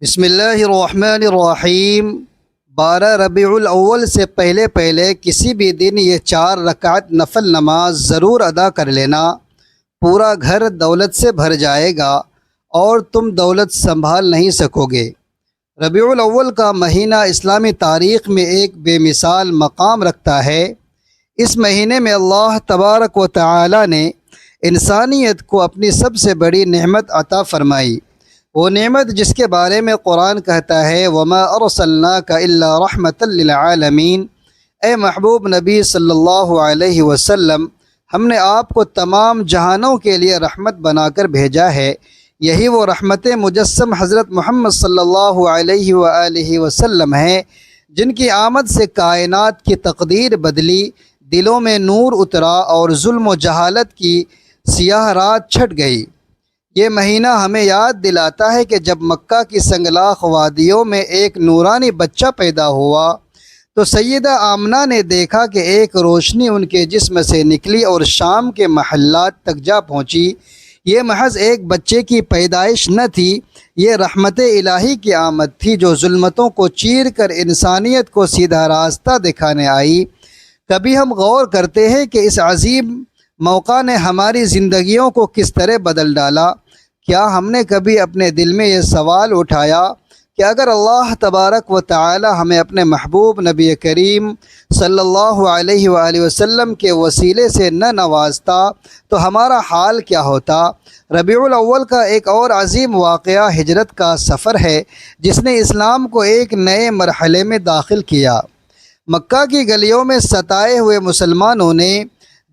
بسم اللہ الرحمن الرحیم 12 ربیع الاول سے پہلے کسی بھی دن یہ 4 رکعت نفل نماز ضرور ادا کر لینا۔ پورا گھر دولت سے بھر جائے گا اور تم دولت سنبھال نہیں سکو گے۔ ربیع الاول کا مہینہ اسلامی تاریخ میں ایک بے مثال مقام رکھتا ہے۔ اس مہینے میں اللہ تبارک و تعالی نے انسانیت کو اپنی سب سے بڑی نعمت عطا فرمائی، وہ نعمت جس کے بارے میں قرآن کہتا ہے وَمَا أَرْسَلْنَاكَ إِلَّا رَحْمَةً لِّلْعَالَمِينَ۔ اے محبوب نبی صلی اللہ علیہ وسلم، ہم نے آپ کو تمام جہانوں کے لیے رحمت بنا کر بھیجا ہے۔ یہی وہ رحمت مجسم حضرت محمد صلی اللہ علیہ وآلہ وسلم ہیں، جن کی آمد سے کائنات کی تقدیر بدلی، دلوں میں نور اترا اور ظلم و جہالت کی سیاہ رات چھٹ گئی۔ یہ مہینہ ہمیں یاد دلاتا ہے کہ جب مکہ کی سنگلاخ وادیوں میں ایک نورانی بچہ پیدا ہوا تو سیدہ آمنہ نے دیکھا کہ ایک روشنی ان کے جسم سے نکلی اور شام کے محلات تک جا پہنچی۔ یہ محض ایک بچے کی پیدائش نہ تھی، یہ رحمت الہی کی آمد تھی جو ظلمتوں کو چیر کر انسانیت کو سیدھا راستہ دکھانے آئی۔ کبھی ہم غور کرتے ہیں کہ اس عظیم موقع نے ہماری زندگیوں کو کس طرح بدل ڈالا؟ کیا ہم نے کبھی اپنے دل میں یہ سوال اٹھایا کہ اگر اللہ تبارک و تعالی ہمیں اپنے محبوب نبی کریم صلی اللہ علیہ وآلہ وسلم کے وسیلے سے نہ نوازتا تو ہمارا حال کیا ہوتا؟ ربیع الاول کا ایک اور عظیم واقعہ ہجرت کا سفر ہے، جس نے اسلام کو ایک نئے مرحلے میں داخل کیا۔ مکہ کی گلیوں میں ستائے ہوئے مسلمانوں نے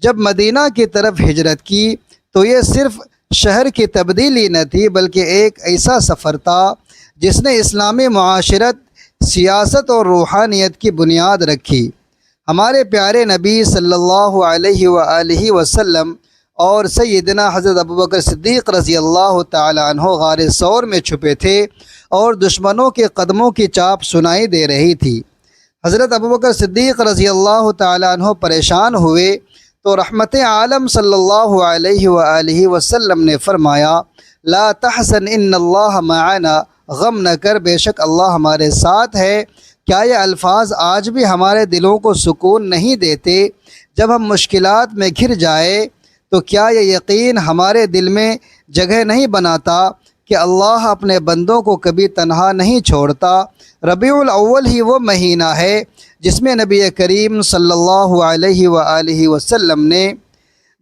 جب مدینہ کی طرف ہجرت کی تو یہ صرف شہر کی تبدیلی نہ تھی، بلکہ ایک ایسا سفر تھا جس نے اسلامی معاشرت، سیاست اور روحانیت کی بنیاد رکھی۔ ہمارے پیارے نبی صلی اللہ علیہ وآلہ وسلم اور سیدنا حضرت ابوبکر صدیق رضی اللہ تعالی عنہ غار ثور میں چھپے تھے اور دشمنوں کے قدموں کی چاپ سنائی دے رہی تھی۔ حضرت ابوبکر صدیق رضی اللہ تعالی عنہ پریشان ہوئے تو رحمت عالم صلی اللہ علیہ وآلہ وسلم نے فرمایا لا تحزن ان اللہ معنا، غم نہ کر، بے شک اللہ ہمارے ساتھ ہے۔ کیا یہ الفاظ آج بھی ہمارے دلوں کو سکون نہیں دیتے؟ جب ہم مشکلات میں گھر جائے تو کیا یہ یقین ہمارے دل میں جگہ نہیں بناتا کہ اللہ اپنے بندوں کو کبھی تنہا نہیں چھوڑتا؟ ربیع الاول ہی وہ مہینہ ہے جس میں نبی کریم صلی اللہ علیہ وآلہ وسلم نے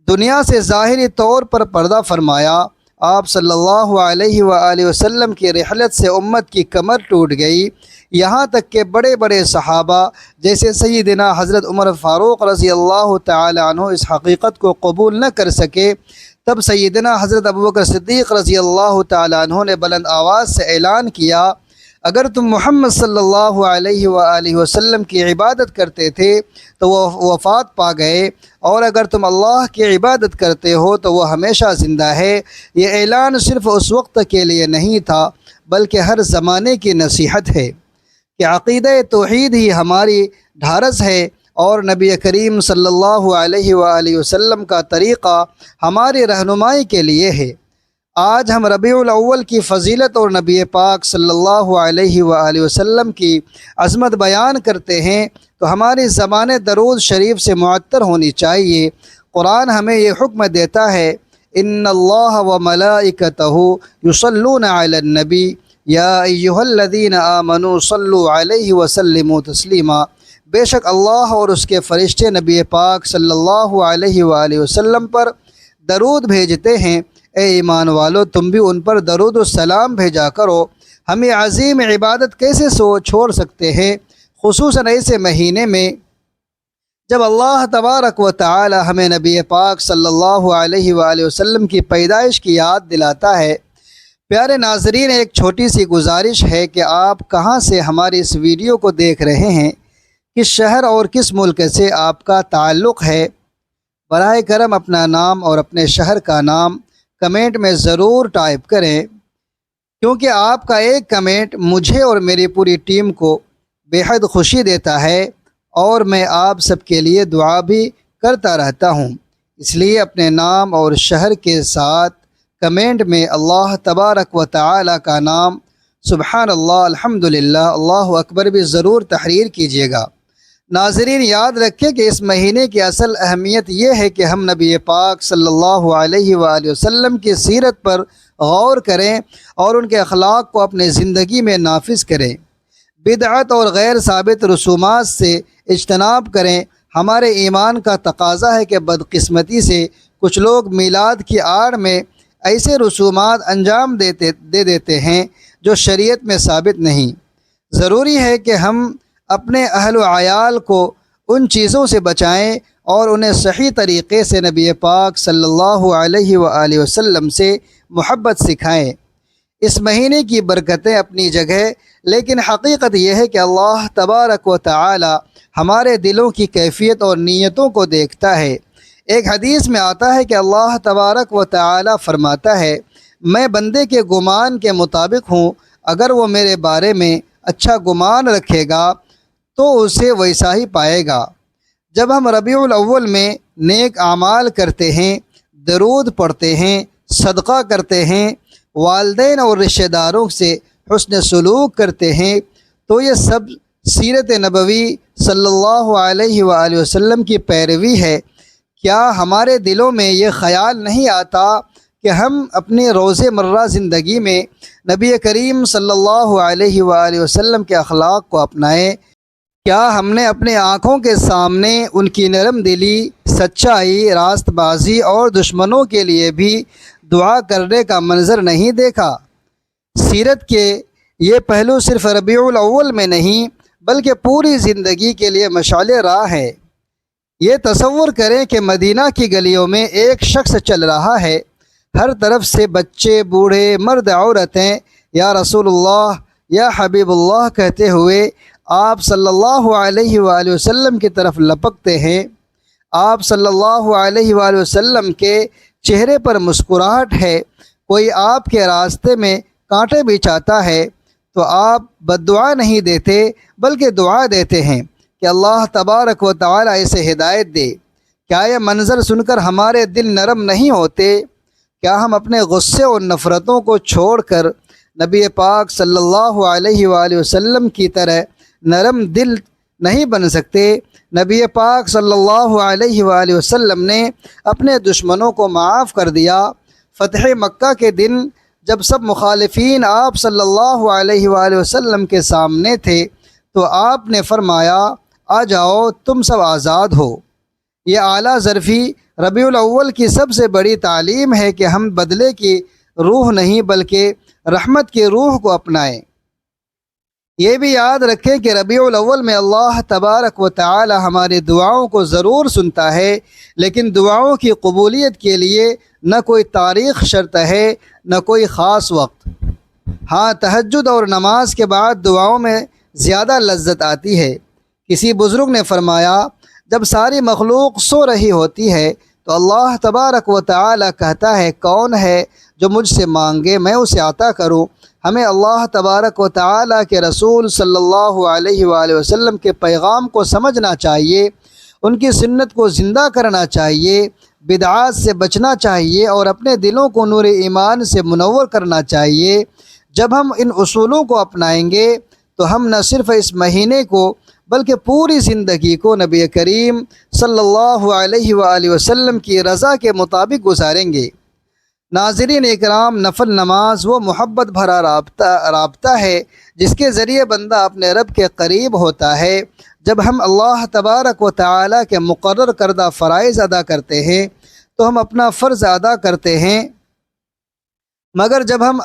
دنیا سے ظاہری طور پر پردہ فرمایا۔ آپ صلی اللہ علیہ وآلہ وسلم کی رحلت سے امت کی کمر ٹوٹ گئی، یہاں تک کہ بڑے بڑے صحابہ جیسے سیدنا حضرت عمر فاروق رضی اللہ تعالی عنہ اس حقیقت کو قبول نہ کر سکے۔ تب سیدنا حضرت ابوبکر صدیق رضی اللہ تعالی عنہ نے بلند آواز سے اعلان کیا اگر تم محمد صلی اللہ علیہ وآلہ وسلم کی عبادت کرتے تھے تو وہ وفات پا گئے، اور اگر تم اللہ کی عبادت کرتے ہو تو وہ ہمیشہ زندہ ہے۔ یہ اعلان صرف اس وقت کے لیے نہیں تھا بلکہ ہر زمانے کی نصیحت ہے کہ عقیدہ توحید ہی ہماری ڈھارس ہے اور نبی کریم صلی اللہ علیہ وآلہ وسلم کا طریقہ ہماری رہنمائی کے لیے ہے۔ آج ہم ربیع الاول کی فضیلت اور نبی پاک صلی اللہ علیہ وآلہ وسلم کی عظمت بیان کرتے ہیں تو ہماری زبانیں درود شریف سے معطر ہونی چاہیے۔ قرآن ہمیں یہ حکم دیتا ہے ان اللہ وملائکتہ یصلون علی النبی یا ایھا الذین آمنوا صلوا علیہ وسلموا تسلیما، بے شک اللہ اور اس کے فرشتے نبی پاک صلی اللہ علیہ وآلہ وسلم پر درود بھیجتے ہیں۔ اے ایمان والو، تم بھی ان پر درود و سلام بھیجا کرو۔ ہم یہ عظیم عبادت کیسے چھوڑ سکتے ہیں، خصوصاً ایسے مہینے میں جب اللہ تبارک و تعالی ہمیں نبی پاک صلی اللہ علیہ وآلہ وسلم کی پیدائش کی یاد دلاتا ہے۔ پیارے ناظرین، ایک چھوٹی سی گزارش ہے کہ آپ کہاں سے ہماری اس ویڈیو کو دیکھ رہے ہیں، کس شہر اور کس ملک سے آپ کا تعلق ہے؟ براہ کرم اپنا نام اور اپنے شہر کا نام کمنٹ میں ضرور ٹائپ کریں، کیونکہ آپ کا ایک کمنٹ مجھے اور میری پوری ٹیم کو بے حد خوشی دیتا ہے اور میں آپ سب کے لیے دعا بھی کرتا رہتا ہوں۔ اس لیے اپنے نام اور شہر کے ساتھ کمنٹ میں اللہ تبارک و تعالی کا نام سبحان اللہ، الحمدللہ، اللہ اکبر بھی ضرور تحریر کیجیے گا۔ ناظرین، یاد رکھیں کہ اس مہینے کی اصل اہمیت یہ ہے کہ ہم نبی پاک صلی اللہ علیہ وآلہ وسلم کی سیرت پر غور کریں اور ان کے اخلاق کو اپنے زندگی میں نافذ کریں، بدعت اور غیر ثابت رسومات سے اجتناب کریں۔ ہمارے ایمان کا تقاضا ہے کہ بدقسمتی سے کچھ لوگ میلاد کی آڑ میں ایسے رسومات انجام دے دیتے ہیں جو شریعت میں ثابت نہیں۔ ضروری ہے کہ ہم اپنے اہل و عیال کو ان چیزوں سے بچائیں اور انہیں صحیح طریقے سے نبی پاک صلی اللہ علیہ وآلہ وسلم سے محبت سکھائیں۔ اس مہینے کی برکتیں اپنی جگہ، لیکن حقیقت یہ ہے کہ اللہ تبارک و تعالی ہمارے دلوں کی کیفیت اور نیتوں کو دیکھتا ہے۔ ایک حدیث میں آتا ہے کہ اللہ تبارک و تعالی فرماتا ہے، میں بندے کے گمان کے مطابق ہوں، اگر وہ میرے بارے میں اچھا گمان رکھے گا تو اسے ویسا ہی پائے گا۔ جب ہم ربیع الاول میں نیک اعمال کرتے ہیں، درود پڑھتے ہیں، صدقہ کرتے ہیں، والدین اور رشتہ داروں سے حسن سلوک کرتے ہیں، تو یہ سب سیرت نبوی صلی اللہ علیہ وآلہ وسلم کی پیروی ہے۔ کیا ہمارے دلوں میں یہ خیال نہیں آتا کہ ہم اپنی روز مرہ زندگی میں نبی کریم صلی اللہ علیہ وآلہ وسلم کے اخلاق کو اپنائیں؟ کیا ہم نے اپنے آنکھوں کے سامنے ان کی نرم دلی، سچائی، راست بازی اور دشمنوں کے لیے بھی دعا کرنے کا منظر نہیں دیکھا؟ سیرت کے یہ پہلو صرف ربیع الاول میں نہیں بلکہ پوری زندگی کے لیے مشعل راہ ہے۔ یہ تصور کریں کہ مدینہ کی گلیوں میں ایک شخص چل رہا ہے، ہر طرف سے بچے، بوڑھے، مرد، عورتیں یا رسول اللہ، یا حبیب اللہ کہتے ہوئے آپ صلی اللہ علیہ وآلہ وسلم کی طرف لپکتے ہیں۔ آپ صلی اللہ علیہ وآلہ وسلم کے چہرے پر مسکراہٹ ہے۔ کوئی آپ کے راستے میں کانٹے بچھاتا ہے تو آپ بددعا نہیں دیتے بلکہ دعا دیتے ہیں کہ اللہ تبارک و تعالی اسے ہدایت دے۔ کیا یہ منظر سن کر ہمارے دل نرم نہیں ہوتے؟ کیا ہم اپنے غصے اور نفرتوں کو چھوڑ کر نبی پاک صلی اللہ علیہ وآلہ وسلم کی طرح نرم دل نہیں بن سکتے؟ نبی پاک صلی اللہ علیہ وآلہ وسلم نے اپنے دشمنوں کو معاف کر دیا۔ فتح مکہ کے دن جب سب مخالفین آپ صلی اللہ علیہ وآلہ وسلم کے سامنے تھے تو آپ نے فرمایا، آ جاؤ، تم سب آزاد ہو۔ یہ اعلیٰ ظرفی ربیع الاول کی سب سے بڑی تعلیم ہے کہ ہم بدلے کی روح نہیں بلکہ رحمت کی روح کو اپنائیں۔ یہ بھی یاد رکھیں کہ ربیع الاول میں اللہ تبارک و تعالی ہماری دعاؤں کو ضرور سنتا ہے، لیکن دعاؤں کی قبولیت کے لیے نہ کوئی تاریخ شرط ہے نہ کوئی خاص وقت۔ ہاں، تہجد اور نماز کے بعد دعاؤں میں زیادہ لذت آتی ہے۔ کسی بزرگ نے فرمایا، جب ساری مخلوق سو رہی ہوتی ہے تو اللہ تبارک و تعالی کہتا ہے، کون ہے جو مجھ سے مانگے میں اسے عطا کروں۔ ہمیں اللہ تبارک و تعالی کے رسول صلی اللہ علیہ وآلہ وسلم کے پیغام کو سمجھنا چاہیے، ان کی سنت کو زندہ کرنا چاہیے، بدعات سے بچنا چاہیے اور اپنے دلوں کو نور ایمان سے منور کرنا چاہیے۔ جب ہم ان اصولوں کو اپنائیں گے تو ہم نہ صرف اس مہینے کو بلکہ پوری زندگی کو نبی کریم صلی اللہ علیہ وآلہ وسلم کی رضا کے مطابق گزاریں گے۔ ناظرین اکرام، نفل نماز وہ محبت بھرا رابطہ ہے جس کے ذریعے بندہ اپنے رب کے قریب ہوتا ہے۔ جب ہم اللہ تبارک و تعالی کے مقرر کردہ فرائض ادا کرتے ہیں تو ہم اپنا فرض ادا کرتے ہیں، مگر جب ہم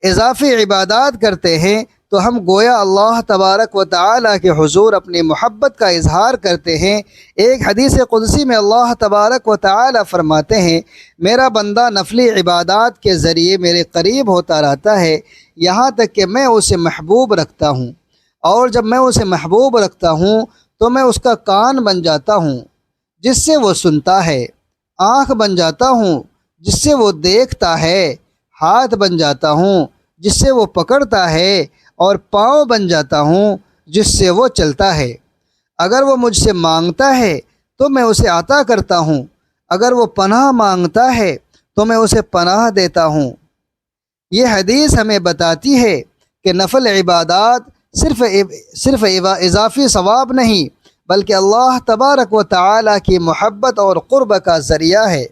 اضافی عبادات کرتے ہیں تو ہم گویا اللہ تبارک و تعالی کے حضور اپنی محبت کا اظہار کرتے ہیں۔ ایک حدیث قدسی میں اللہ تبارک و تعالی فرماتے ہیں، میرا بندہ نفلی عبادات کے ذریعے میرے قریب ہوتا رہتا ہے یہاں تک کہ میں اسے محبوب رکھتا ہوں، اور جب میں اسے محبوب رکھتا ہوں تو میں اس کا کان بن جاتا ہوں جس سے وہ سنتا ہے، آنکھ بن جاتا ہوں جس سے وہ دیکھتا ہے، ہاتھ بن جاتا ہوں جس سے وہ پکڑتا ہے، اور پاؤں بن جاتا ہوں جس سے وہ چلتا ہے۔ اگر وہ مجھ سے مانگتا ہے تو میں اسے عطا کرتا ہوں، اگر وہ پناہ مانگتا ہے تو میں اسے پناہ دیتا ہوں۔ یہ حدیث ہمیں بتاتی ہے کہ نفل عبادات صرف اضافی ثواب نہیں بلکہ اللہ تبارک و تعالی کی محبت اور قرب کا ذریعہ ہے۔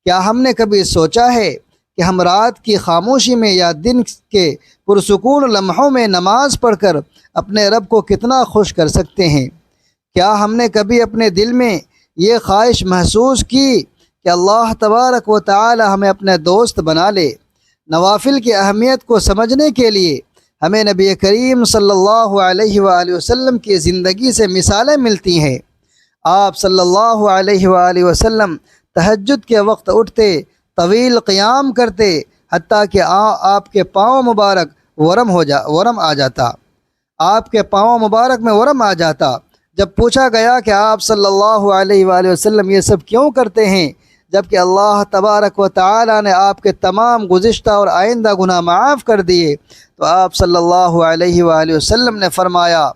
کیا ہم نے کبھی سوچا ہے کہ ہم رات کی خاموشی میں یا دن کے پرسکون لمحوں میں نماز پڑھ کر اپنے رب کو کتنا خوش کر سکتے ہیں؟ کیا ہم نے کبھی اپنے دل میں یہ خواہش محسوس کی کہ اللہ تبارک و تعالی ہمیں اپنے دوست بنا لے؟ نوافل کی اہمیت کو سمجھنے کے لیے ہمیں نبی کریم صلی اللہ علیہ وآلہ وسلم کی زندگی سے مثالیں ملتی ہیں۔ آپ صلی اللہ علیہ وآلہ وسلم تہجد کے وقت اٹھتے، طویل قیام کرتے، حتیٰ کہ آپ کے پاؤں مبارک ورم آ جاتا۔ آپ کے پاؤں مبارک میں ورم آ جاتا۔ جب پوچھا گیا کہ آپ صلی اللہ علیہ وآلہ وسلم یہ سب کیوں کرتے ہیں جبکہ اللہ تبارک و تعالی نے آپ کے تمام گزشتہ اور آئندہ گناہ معاف کر دیے، تو آپ صلی اللہ علیہ وآلہ وسلم نے فرمایا،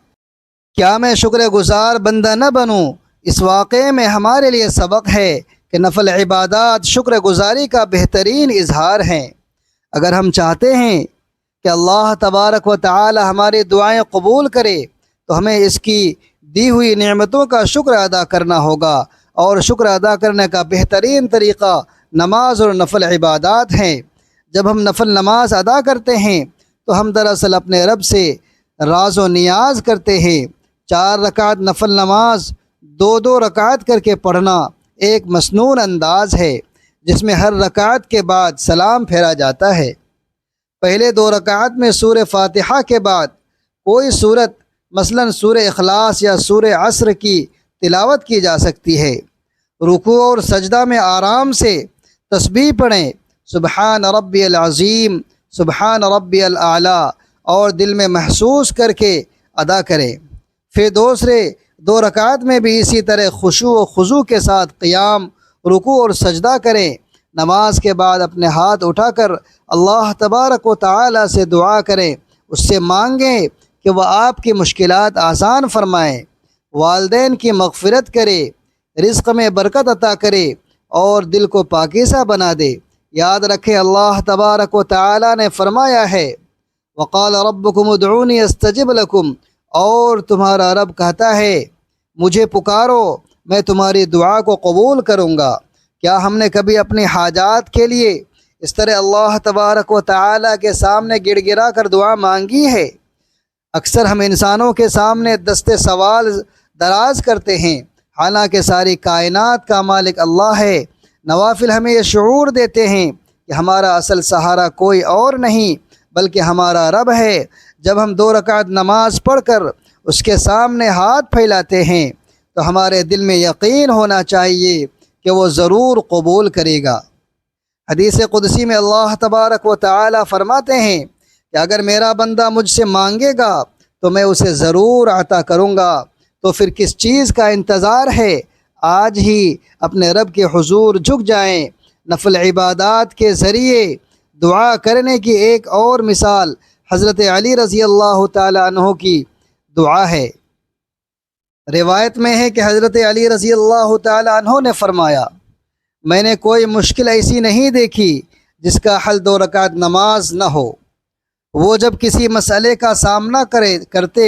کیا میں شکر گزار بندہ نہ بنوں؟ اس واقعے میں ہمارے لیے سبق ہے کہ نفل عبادات شکر گزاری کا بہترین اظہار ہیں۔ اگر ہم چاہتے ہیں کہ اللہ تبارک و تعالی ہماری دعائیں قبول کرے تو ہمیں اس کی دی ہوئی نعمتوں کا شکر ادا کرنا ہوگا، اور شکر ادا کرنے کا بہترین طریقہ نماز اور نفل عبادات ہیں۔ جب ہم نفل نماز ادا کرتے ہیں تو ہم دراصل اپنے رب سے راز و نیاز کرتے ہیں۔ 4 رکعت نفل نماز 2 رکعت کر کے پڑھنا ایک مسنون انداز ہے جس میں ہر رکعت کے بعد سلام پھیرا جاتا ہے۔ پہلے 2 رکعت میں سورہ فاتحہ کے بعد کوئی سورت مثلاً سورہ اخلاص یا سورہ عصر کی تلاوت کی جا سکتی ہے۔ رکوع اور سجدہ میں آرام سے تسبیح پڑھیں، سبحان ربی العظیم، سبحان ربی الاعلیٰ، اور دل میں محسوس کر کے ادا کریں۔ پھر دوسرے 2 رکعت میں بھی اسی طرح خشوع و خضوع کے ساتھ قیام، رکوع اور سجدہ کریں۔ نماز کے بعد اپنے ہاتھ اٹھا کر اللہ تبارک و تعالی سے دعا کریں، اس سے مانگیں کہ وہ آپ کی مشکلات آسان فرمائیں، والدین کی مغفرت کرے، رزق میں برکت عطا کرے اور دل کو پاکیزہ بنا دے۔ یاد رکھیں اللہ تبارک و تعالی نے فرمایا ہے، وقال ربکم ادعونی استجب لکم، اور تمہارا رب کہتا ہے مجھے پکارو میں تمہاری دعا کو قبول کروں گا۔ کیا ہم نے کبھی اپنی حاجات کے لیے اس طرح اللہ تبارک و تعالی کے سامنے گڑ گڑا کر دعا مانگی ہے؟ اکثر ہم انسانوں کے سامنے دستے سوال دراز کرتے ہیں، حالانکہ ساری کائنات کا مالک اللہ ہے۔ نوافل ہمیں یہ شعور دیتے ہیں کہ ہمارا اصل سہارا کوئی اور نہیں بلکہ ہمارا رب ہے۔ جب ہم 2 رکعت نماز پڑھ کر اس کے سامنے ہاتھ پھیلاتے ہیں تو ہمارے دل میں یقین ہونا چاہیے کہ وہ ضرور قبول کرے گا۔ حدیث قدسی میں اللہ تبارک و تعالی فرماتے ہیں کہ اگر میرا بندہ مجھ سے مانگے گا تو میں اسے ضرور عطا کروں گا، تو پھر کس چیز کا انتظار ہے؟ آج ہی اپنے رب کے حضور جھک جائیں۔ نفل عبادات کے ذریعے دعا کرنے کی ایک اور مثال حضرت علی رضی اللہ تعالی عنہ کی دعا ہے۔ روایت میں ہے کہ حضرت علی رضی اللہ تعالی عنہ نے فرمایا، میں نے کوئی مشکل ایسی نہیں دیکھی جس کا حل 2 رکعت نماز نہ ہو۔ وہ جب کسی مسئلے کا سامنا کرتے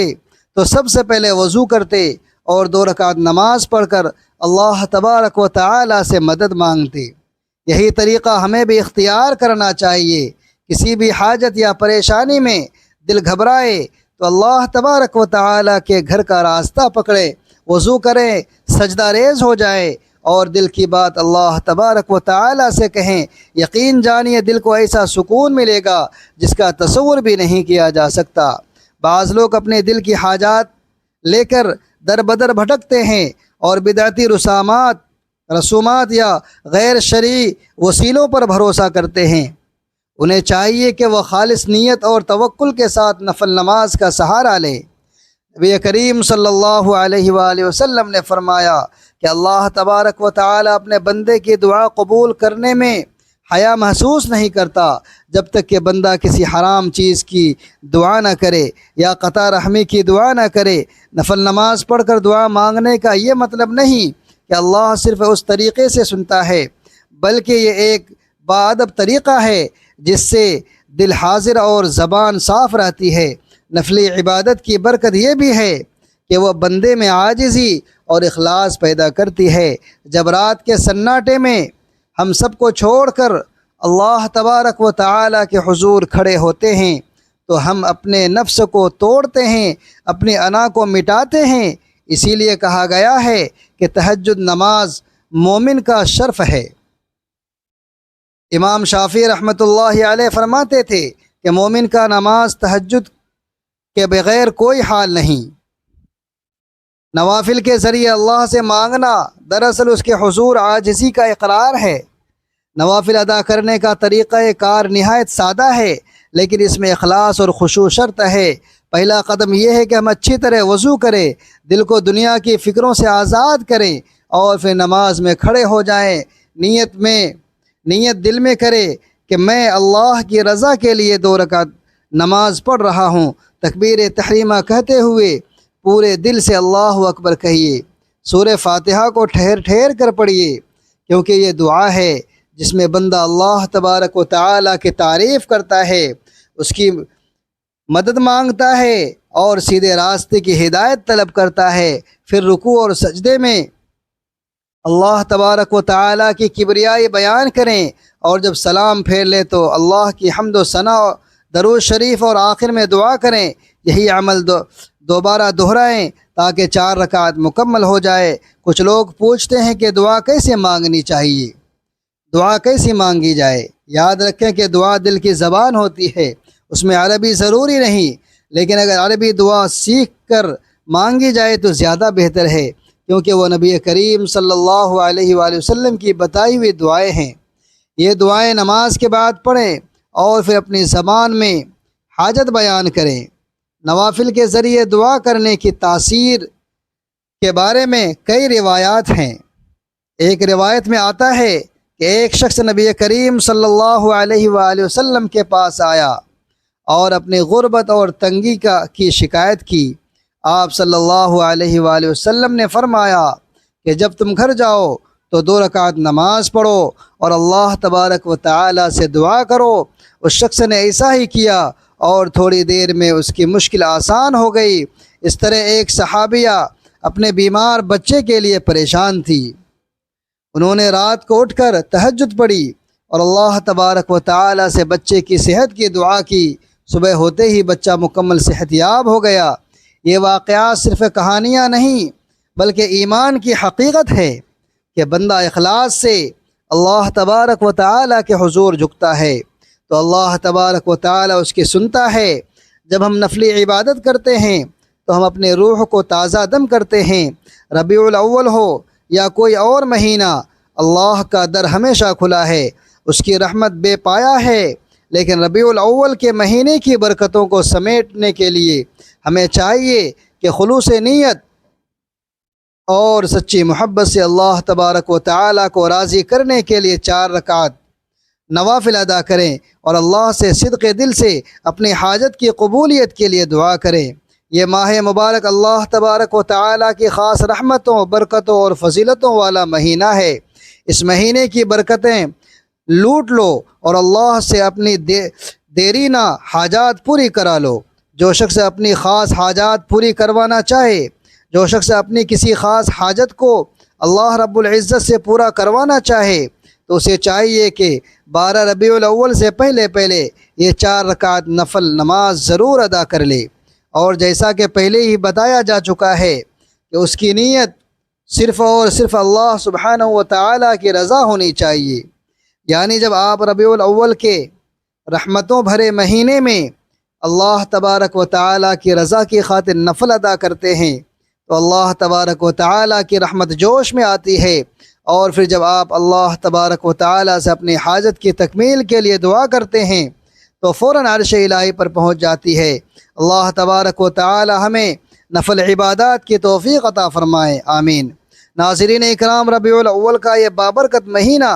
تو سب سے پہلے وضو کرتے اور 2 رکعت نماز پڑھ کر اللہ تبارک و تعالی سے مدد مانگتے۔ یہی طریقہ ہمیں بھی اختیار کرنا چاہیے۔ کسی بھی حاجت یا پریشانی میں دل گھبرائے تو اللہ تبارک و تعالی کے گھر کا راستہ پکڑے، وضو کریں، سجدہ ریز ہو جائے اور دل کی بات اللہ تبارک و تعالی سے کہیں۔ یقین جانیے دل کو ایسا سکون ملے گا جس کا تصور بھی نہیں کیا جا سکتا۔ بعض لوگ اپنے دل کی حاجات لے کر در بدر بھٹکتے ہیں اور بدعتی رسومات یا غیر شرعی وسیلوں پر بھروسہ کرتے ہیں۔ انہیں چاہیے کہ وہ خالص نیت اور توکل کے ساتھ نفل نماز کا سہارا لیں۔ نبی کریم صلی اللہ علیہ وآلہ وسلم نے فرمایا کہ اللہ تبارک و تعالی اپنے بندے کی دعا قبول کرنے میں حیا محسوس نہیں کرتا جب تک کہ بندہ کسی حرام چیز کی دعا نہ کرے یا قطع رحمی کی دعا نہ کرے۔ نفل نماز پڑھ کر دعا مانگنے کا یہ مطلب نہیں کہ اللہ صرف اس طریقے سے سنتا ہے، بلکہ یہ ایک باادب طریقہ ہے جس سے دل حاضر اور زبان صاف رہتی ہے۔ نفلی عبادت کی برکت یہ بھی ہے کہ وہ بندے میں عاجزی اور اخلاص پیدا کرتی ہے۔ جب رات کے سناٹے میں ہم سب کو چھوڑ کر اللہ تبارک و تعالیٰ کے حضور کھڑے ہوتے ہیں تو ہم اپنے نفس کو توڑتے ہیں، اپنی انا کو مٹاتے ہیں۔ اسی لیے کہا گیا ہے کہ تہجد نماز مومن کا شرف ہے۔ امام شافعی رحمۃ اللہ علیہ فرماتے تھے کہ مومن کا نماز تہجد کے بغیر کوئی حال نہیں۔ نوافل کے ذریعے اللہ سے مانگنا دراصل اس کے حضور عاجزی کا اقرار ہے۔ نوافل ادا کرنے کا طریقہ کار نہایت سادہ ہے، لیکن اس میں اخلاص اور خشوع شرط ہے۔ پہلا قدم یہ ہے کہ ہم اچھی طرح وضو کریں، دل کو دنیا کی فکروں سے آزاد کریں اور پھر نماز میں کھڑے ہو جائیں۔ نیت دل میں کرے کہ میں اللہ کی رضا کے لیے 2 رکعت نماز پڑھ رہا ہوں۔ تکبیر تحریمہ کہتے ہوئے پورے دل سے اللہ اکبر کہیے۔ سورہ فاتحہ کو ٹھہر ٹھہر کر پڑھیے، کیونکہ یہ دعا ہے جس میں بندہ اللہ تبارک و تعالیٰ کی تعریف کرتا ہے، اس کی مدد مانگتا ہے اور سیدھے راستے کی ہدایت طلب کرتا ہے۔ پھر رکوع اور سجدے میں اللہ تبارک و تعالیٰ کی کبریائی بیان کریں، اور جب سلام پھیر لے تو اللہ کی حمد و ثنا، درود شریف اور آخر میں دعا کریں۔ یہی عمل دوبارہ دہرائیں تاکہ 4 رکعت مکمل ہو جائے۔ کچھ لوگ پوچھتے ہیں کہ دعا کیسے مانگنی چاہیے، دعا کیسے مانگی جائے؟ یاد رکھیں کہ دعا دل کی زبان ہوتی ہے، اس میں عربی ضروری نہیں، لیکن اگر عربی دعا سیکھ کر مانگی جائے تو زیادہ بہتر ہے، کیونکہ وہ نبی کریم صلی اللہ علیہ وآلہ وسلم کی بتائی ہوئی دعائیں ہیں۔ یہ دعائیں نماز کے بعد پڑھیں اور پھر اپنی زبان میں حاجت بیان کریں۔ نوافل کے ذریعے دعا کرنے کی تاثیر کے بارے میں کئی روایات ہیں۔ ایک روایت میں آتا ہے کہ ایک شخص نبی کریم صلی اللہ علیہ وآلہ وسلم کے پاس آیا اور اپنی غربت اور تنگی کی شکایت کی۔ آپ صلی اللہ علیہ وآلہ وسلم نے فرمایا کہ جب تم گھر جاؤ تو 2 رکعت نماز پڑھو اور اللہ تبارک و تعالیٰ سے دعا کرو۔ اس شخص نے ایسا ہی کیا اور تھوڑی دیر میں اس کی مشکل آسان ہو گئی۔ اس طرح ایک صحابیہ اپنے بیمار بچے کے لیے پریشان تھی۔ انہوں نے رات کو اٹھ کر تہجد پڑھی اور اللہ تبارک و تعالیٰ سے بچے کی صحت کی دعا کی۔ صبح ہوتے ہی بچہ مکمل صحت یاب ہو گیا۔ یہ واقعات صرف کہانیاں نہیں بلکہ ایمان کی حقیقت ہے کہ بندہ اخلاص سے اللہ تبارک و تعالیٰ کے حضور جھکتا ہے تو اللہ تبارک و تعالیٰ اس کی سنتا ہے۔ جب ہم نفلی عبادت کرتے ہیں تو ہم اپنے روح کو تازہ دم کرتے ہیں۔ ربیع الاول ہو یا کوئی اور مہینہ، اللہ کا در ہمیشہ کھلا ہے، اس کی رحمت بے پایا ہے۔ لیکن ربیع الاول کے مہینے کی برکتوں کو سمیٹنے کے لیے ہمیں چاہیے کہ خلوص نیت اور سچی محبت سے اللہ تبارک و تعالیٰ کو راضی کرنے کے لیے 4 رکعت نوافل ادا کریں اور اللہ سے صدق دل سے اپنی حاجت کی قبولیت کے لیے دعا کریں۔ یہ ماہ مبارک اللہ تبارک و تعالیٰ کی خاص رحمتوں، برکتوں اور فضیلتوں والا مہینہ ہے۔ اس مہینے کی برکتیں لوٹ لو اور اللہ سے اپنی دیرینہ حاجات پوری کرا لو۔ جو شخص اپنی خاص حاجات پوری کروانا چاہے، جو شخص اپنی کسی خاص حاجت کو اللہ رب العزت سے پورا کروانا چاہے تو اسے چاہیے کہ 12 ربیع الاول سے پہلے یہ 4 رکعت نفل نماز ضرور ادا کر لے۔ اور جیسا کہ پہلے ہی بتایا جا چکا ہے کہ اس کی نیت صرف اور صرف اللہ سبحانہ و تعالیٰ کی رضا ہونی چاہیے۔ یعنی جب آپ ربیع الاول کے رحمتوں بھرے مہینے میں اللہ تبارک و تعالیٰ کی رضا کی خاطر نفل ادا کرتے ہیں تو اللہ تبارک و تعالیٰ کی رحمت جوش میں آتی ہے، اور پھر جب آپ اللہ تبارک و تعالیٰ سے اپنی حاجت کی تکمیل کے لیے دعا کرتے ہیں تو فوراً عرش الہی پر پہنچ جاتی ہے۔ اللہ تبارک و تعالیٰ ہمیں نفل عبادات کی توفیق عطا فرمائے، آمین۔ ناظرین اکرام، ربیع الاول کا یہ بابرکت مہینہ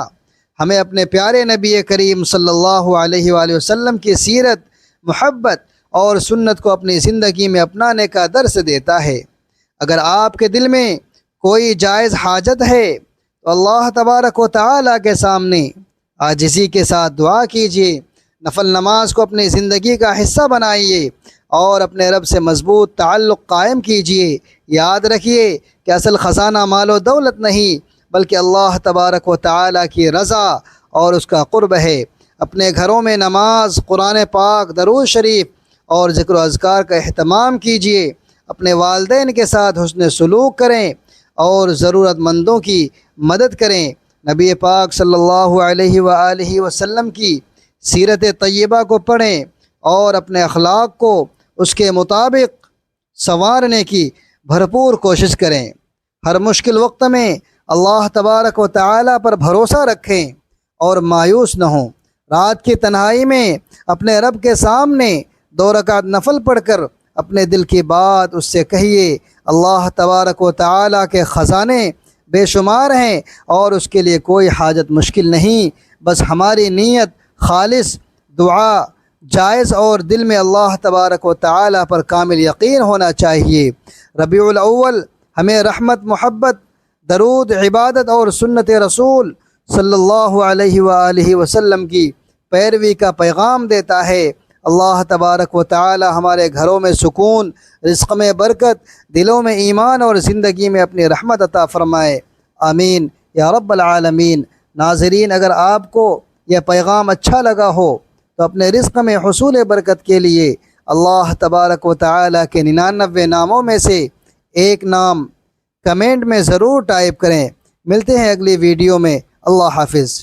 ہمیں اپنے پیارے نبی کریم صلی اللہ علیہ وآلہ وسلم کی سیرت، محبت اور سنت کو اپنی زندگی میں اپنانے کا درس دیتا ہے۔ اگر آپ کے دل میں کوئی جائز حاجت ہے تو اللہ تبارک و تعالیٰ کے سامنے عاجزی کے ساتھ دعا کیجیے۔ نفل نماز کو اپنی زندگی کا حصہ بنائیے اور اپنے رب سے مضبوط تعلق قائم کیجیے۔ یاد رکھیے کہ اصل خزانہ مال و دولت نہیں بلکہ اللہ تبارک و تعالیٰ کی رضا اور اس کا قرب ہے۔ اپنے گھروں میں نماز، قرآن پاک، درود شریف اور ذکر و اذکار کا اہتمام کیجیے۔ اپنے والدین کے ساتھ حسن سلوک کریں اور ضرورت مندوں کی مدد کریں۔ نبی پاک صلی اللہ علیہ وآلہ وسلم کی سیرت طیبہ کو پڑھیں اور اپنے اخلاق کو اس کے مطابق سنوارنے کی بھرپور کوشش کریں۔ ہر مشکل وقت میں اللہ تبارک و تعالیٰ پر بھروسہ رکھیں اور مایوس نہ ہوں۔ رات کی تنہائی میں اپنے رب کے سامنے 2 رکعت نفل پڑھ کر اپنے دل کی بات اس سے کہیے۔ اللہ تبارک و تعالیٰ کے خزانے بے شمار ہیں اور اس کے لیے کوئی حاجت مشکل نہیں، بس ہماری نیت خالص، دعا جائز اور دل میں اللہ تبارک و تعالیٰ پر کامل یقین ہونا چاہیے۔ ربیع الاول ہمیں رحمت، محبت، درود، عبادت اور سنت رسول صلی اللہ علیہ وآلہ وسلم کی پیروی کا پیغام دیتا ہے۔ اللہ تبارک و تعالی ہمارے گھروں میں سکون، رزق میں برکت، دلوں میں ایمان اور زندگی میں اپنی رحمت عطا فرمائے، آمین یا رب العالمین۔ ناظرین، اگر آپ کو یہ پیغام اچھا لگا ہو تو اپنے رزق میں حصول برکت کے لیے اللہ تبارک و تعالی کے 99 ناموں میں سے ایک نام کمنٹ میں ضرور ٹائپ کریں۔ ملتے ہیں اگلی ویڈیو میں۔ اللہ حافظ۔